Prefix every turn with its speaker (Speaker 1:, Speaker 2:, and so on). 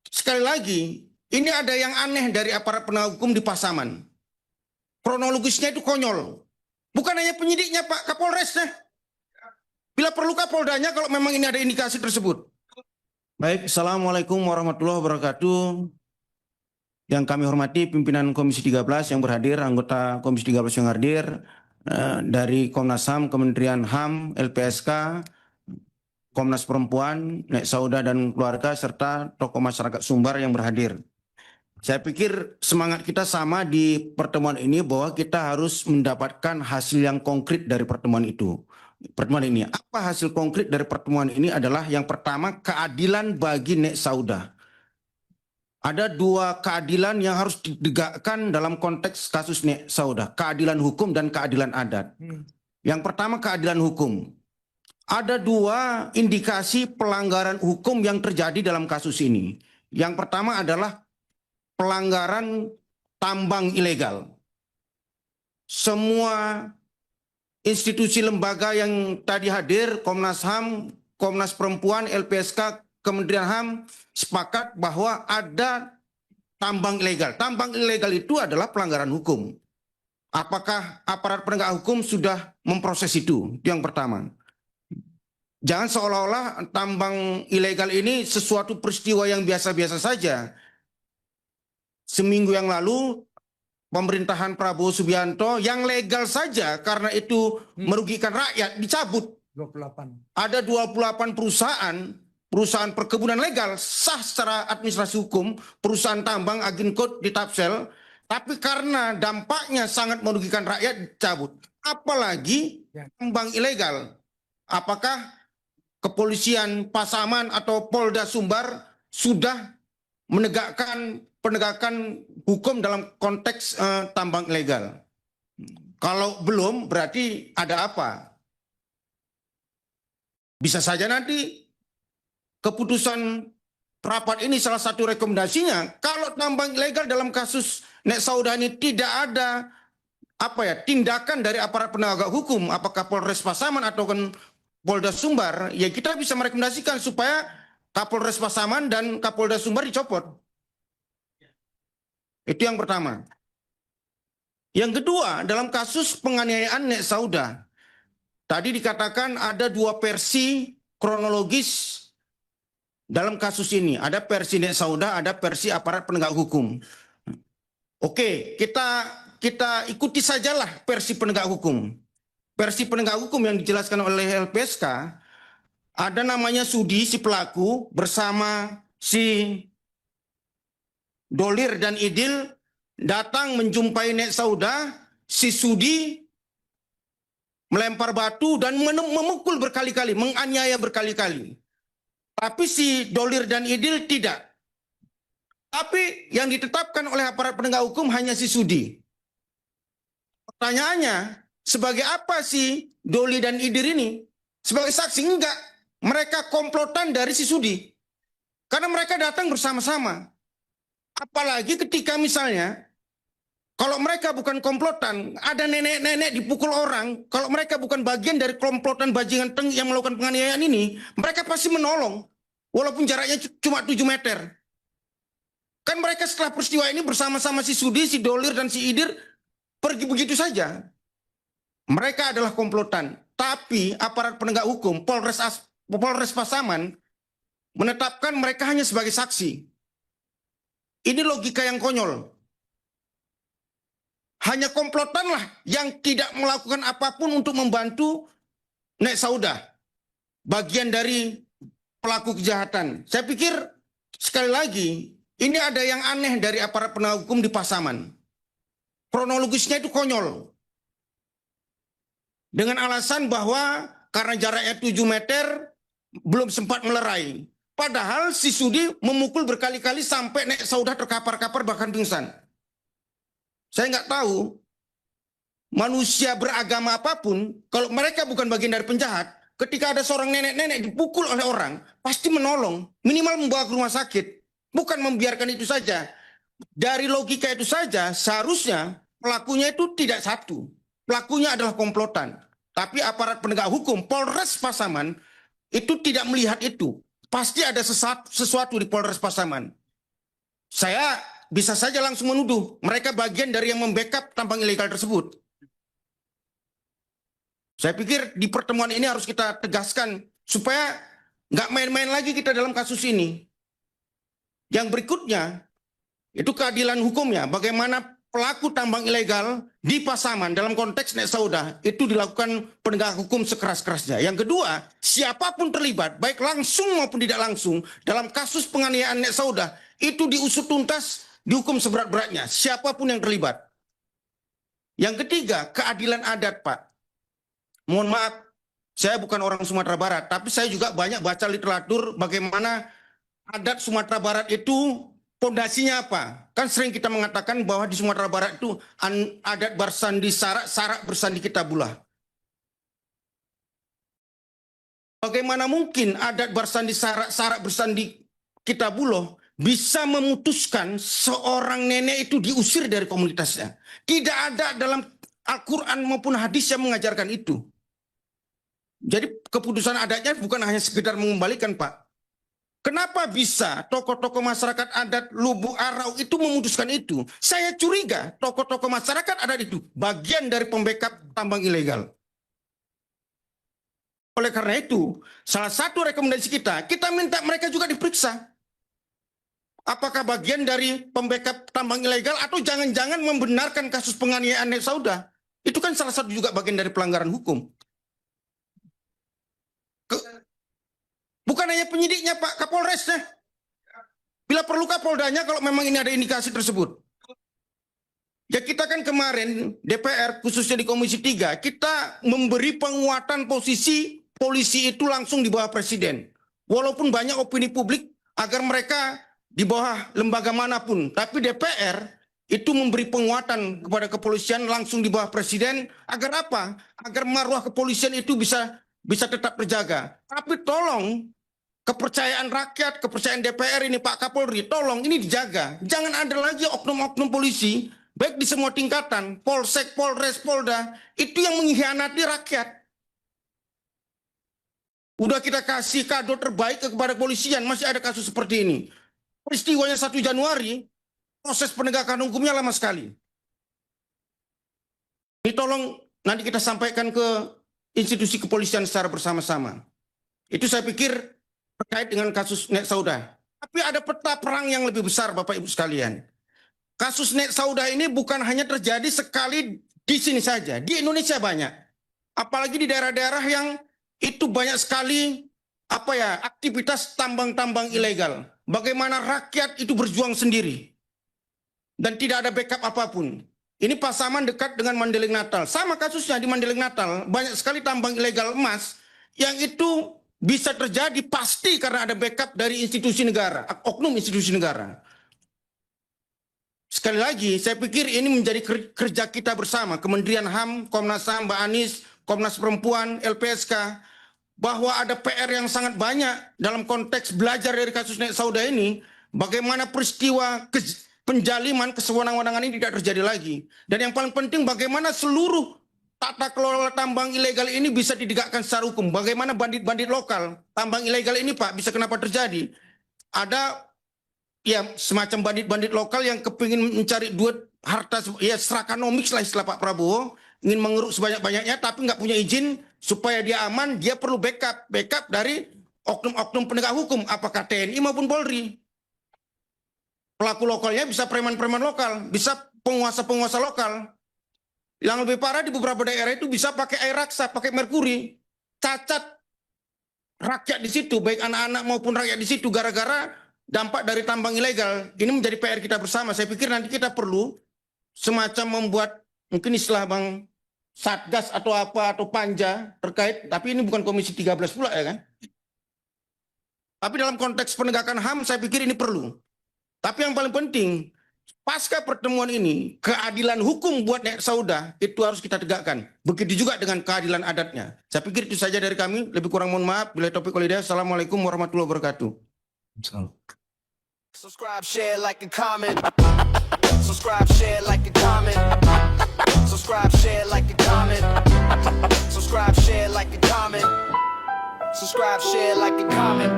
Speaker 1: sekali lagi, ini ada yang aneh dari aparat penegak hukum di Pasaman. Kronologisnya itu konyol. Bukan hanya penyidiknya, Pak, Kapolresnya. Bila perlu Kapoldanya kalau memang ini ada indikasi tersebut. Baik, Assalamualaikum warahmatullahi wabarakatuh. Yang kami hormati pimpinan Komisi 13 yang berhadir, anggota Komisi 13 yang hadir, dari Komnas HAM, Kementerian HAM, LPSK, Komnas Perempuan, Nek Sauda dan keluarga, serta tokoh masyarakat Sumbar yang berhadir. Saya pikir semangat kita sama di pertemuan ini bahwa kita harus mendapatkan hasil yang konkret dari pertemuan itu. Pertemuan ini, apa hasil konkret dari pertemuan ini adalah yang pertama, keadilan bagi Nek Sauda. Ada dua keadilan yang harus ditegakkan dalam konteks kasus Nek Sauda, keadilan hukum dan keadilan adat. Yang pertama, keadilan hukum. Ada dua indikasi pelanggaran hukum yang terjadi dalam kasus ini. Yang pertama adalah pelanggaran tambang ilegal. Semua institusi lembaga yang tadi hadir, Komnas HAM, Komnas Perempuan, LPSK, Kementerian HAM, sepakat bahwa ada tambang ilegal. Tambang ilegal itu adalah pelanggaran hukum. Apakah aparat penegak hukum sudah memproses itu? Itu yang pertama. Jangan seolah-olah tambang ilegal ini sesuatu peristiwa yang biasa-biasa saja. Seminggu yang lalu, pemerintahan Prabowo Subianto yang legal saja karena itu merugikan rakyat dicabut.
Speaker 2: 28.
Speaker 1: Ada 28 perusahaan perkebunan legal sah secara administrasi hukum, perusahaan tambang Aginkot di Tapsel, tapi karena dampaknya sangat merugikan rakyat dicabut. Apalagi tambang ilegal. Apakah kepolisian Pasaman atau Polda Sumbar sudah menegakkan penegakan hukum dalam konteks tambang ilegal? Kalau belum, berarti ada apa? Bisa saja nanti keputusan rapat ini salah satu rekomendasinya, kalau tambang ilegal dalam kasus Nek Sauda ini tidak ada tindakan dari aparat penegak hukum, apakah Polres Pasaman atau Polda Sumbar, ya kita bisa merekomendasikan supaya Kapolres Pasaman dan Kapolda Sumbar dicopot. Itu yang pertama. Yang kedua, dalam kasus penganiayaan Nek Sauda, tadi dikatakan ada dua versi kronologis dalam kasus ini. Ada versi Nek Sauda, ada versi aparat penegak hukum. Oke, kita ikuti sajalah versi penegak hukum. Versi penegak hukum yang dijelaskan oleh LPSK, ada namanya Sudi, si pelaku, bersama si Dolir dan Idil datang menjumpai Nek Sauda. Si Sudi melempar batu dan memukul berkali-kali, menganiaya berkali-kali. Tapi si Dolir dan Idil tidak. Tapi yang ditetapkan oleh aparat penegak hukum hanya si Sudi. Pertanyaannya, sebagai apa si Doli dan Idil ini? Sebagai saksi? Enggak. Mereka komplotan dari si Sudi. Karena mereka datang bersama-sama. Apalagi ketika misalnya, kalau mereka bukan komplotan, ada nenek-nenek dipukul orang, kalau mereka bukan bagian dari komplotan bajingan yang melakukan penganiayaan ini, mereka pasti menolong. Walaupun jaraknya cuma 7 meter. Kan mereka setelah peristiwa ini bersama-sama si Sudi, si Dolir, dan si Idir pergi begitu saja. Mereka adalah komplotan. Tapi aparat penegak hukum, Polres Pasaman, menetapkan mereka hanya sebagai saksi. Ini logika yang konyol. Hanya komplotanlah yang tidak melakukan apapun untuk membantu Nek Sauda. Bagian dari pelaku kejahatan. Saya pikir sekali lagi, ini ada yang aneh dari aparat penegak hukum di Pasaman. Kronologisnya itu konyol. Dengan alasan bahwa karena jaraknya 7 meter, belum sempat melerai. Padahal si Sudi memukul berkali-kali sampai Nek Sauda terkapar-kapar bahkan pingsan. Saya nggak tahu, manusia beragama apapun, kalau mereka bukan bagian dari penjahat, ketika ada seorang nenek-nenek dipukul oleh orang, pasti menolong, minimal membawa ke rumah sakit. Bukan membiarkan itu saja. Dari logika itu saja, seharusnya pelakunya itu tidak satu. Pelakunya adalah komplotan. Tapi aparat penegak hukum, Polres Pasaman, itu tidak melihat itu. Pasti ada sesuatu di Polres Pasaman. Saya bisa saja langsung menuduh mereka bagian dari yang membackup tambang ilegal tersebut. Saya pikir di pertemuan ini harus kita tegaskan supaya nggak main-main lagi kita dalam kasus ini. Yang berikutnya, itu keadilan hukumnya. Bagaimana pelaku tambang ilegal di Pasaman dalam konteks Nek Saudah itu dilakukan penegak hukum sekeras-kerasnya. Yang kedua, siapapun terlibat, baik langsung maupun tidak langsung, dalam kasus penganiayaan Nek Saudah, itu diusut tuntas, dihukum seberat-beratnya. Siapapun yang terlibat. Yang ketiga, keadilan adat, Pak. Mohon maaf, saya bukan orang Sumatera Barat, tapi saya juga banyak baca literatur bagaimana adat Sumatera Barat itu pondasinya apa? Kan sering kita mengatakan bahwa di Sumatera Barat itu adat bersandi sarak, sarak bersandi Kitabulah. Bagaimana mungkin adat bersandi sarak, sarak bersandi Kitabulah bisa memutuskan seorang nenek itu diusir dari komunitasnya? Tidak ada dalam Al-Quran maupun hadis yang mengajarkan itu. Jadi keputusan adatnya bukan hanya sekedar mengembalikan, Pak. Kenapa bisa tokoh-tokoh masyarakat adat Lubuk Arau itu memutuskan itu? Saya curiga tokoh-tokoh masyarakat adat itu bagian dari pembackup tambang ilegal. Oleh karena itu, salah satu rekomendasi kita minta mereka juga diperiksa. Apakah bagian dari pembackup tambang ilegal atau jangan-jangan membenarkan kasus penganiayaan Nek Saudah? Itu kan salah satu juga bagian dari pelanggaran hukum. Bukan hanya penyidiknya, Pak, Kapolresnya. Bila perlu Kapoldanya kalau memang ini ada indikasi tersebut. Ya kita kan kemarin DPR khususnya di Komisi 3 kita memberi penguatan posisi polisi itu langsung di bawah presiden. Walaupun banyak opini publik agar mereka di bawah lembaga manapun. Tapi DPR itu memberi penguatan kepada kepolisian langsung di bawah presiden. Agar apa? Agar marwah kepolisian itu bisa tetap terjaga. Tapi tolong kepercayaan rakyat, kepercayaan DPR ini Pak Kapolri, tolong ini dijaga. Jangan ada lagi oknum-oknum polisi, baik di semua tingkatan, Polsek, Polres, Polda, itu yang mengkhianati rakyat. Udah kita kasih kado terbaik kepada kepolisian, masih ada kasus seperti ini. Peristiwanya 1 Januari, proses penegakan hukumnya lama sekali. Ini tolong nanti kita sampaikan ke institusi kepolisian secara bersama-sama. Itu saya pikir terkait dengan kasus Nek Saudah. Tapi ada peta perang yang lebih besar, Bapak Ibu sekalian. Kasus Nek Saudah ini bukan hanya terjadi sekali di sini saja. Di Indonesia banyak. Apalagi di daerah-daerah yang itu banyak sekali aktivitas tambang-tambang ilegal. Bagaimana rakyat itu berjuang sendiri. Dan tidak ada backup apapun. Ini Pasaman dekat dengan Mandeling Natal. Sama kasusnya di Mandeling Natal. Banyak sekali tambang ilegal emas yang itu bisa terjadi pasti karena ada backup dari institusi negara, oknum institusi negara. Sekali lagi, saya pikir ini menjadi kerja kita bersama, Kementerian HAM, Komnas HAM, Mbak Anies, Komnas Perempuan, LPSK, bahwa ada PR yang sangat banyak dalam konteks belajar dari kasus Nek Saudah ini, bagaimana peristiwa penjaliman kesewenang-wenangan ini tidak terjadi lagi. Dan yang paling penting bagaimana seluruh tata kelola tambang ilegal ini bisa ditegakkan secara hukum. Bagaimana bandit-bandit lokal tambang ilegal ini, Pak, bisa kenapa terjadi? Ada ya semacam bandit-bandit lokal yang kepingin mencari duit harta ya serakanomics lah istilah Pak Prabowo, ingin mengeruk sebanyak-banyaknya tapi nggak punya izin supaya dia aman, dia perlu backup dari oknum-oknum penegak hukum, apakah TNI maupun Polri. Pelaku lokalnya bisa preman-preman lokal, bisa penguasa-penguasa lokal. Yang lebih parah di beberapa daerah itu bisa pakai air raksa, pakai merkuri. Cacat rakyat di situ, baik anak-anak maupun rakyat di situ gara-gara dampak dari tambang ilegal. Ini menjadi PR kita bersama. Saya pikir nanti kita perlu semacam membuat mungkin istilah Bang Satgas atau apa atau panja terkait, tapi ini bukan Komisi 13 pula ya kan. Tapi dalam konteks penegakan HAM saya pikir ini perlu. Tapi yang paling penting pasca pertemuan ini, keadilan hukum buat Nek Saudah itu harus kita tegakkan. Begitu juga dengan keadilan adatnya. Saya pikir itu saja dari kami. Lebih kurang mohon maaf. Bila taufiq wal hidayah. Assalamualaikum warahmatullahi wabarakatuh.
Speaker 2: Subscribe, share, like, and comment. Subscribe, share, like, and comment. Subscribe, share, like, and comment. Subscribe, share, like, and comment. Subscribe, share, like, and comment.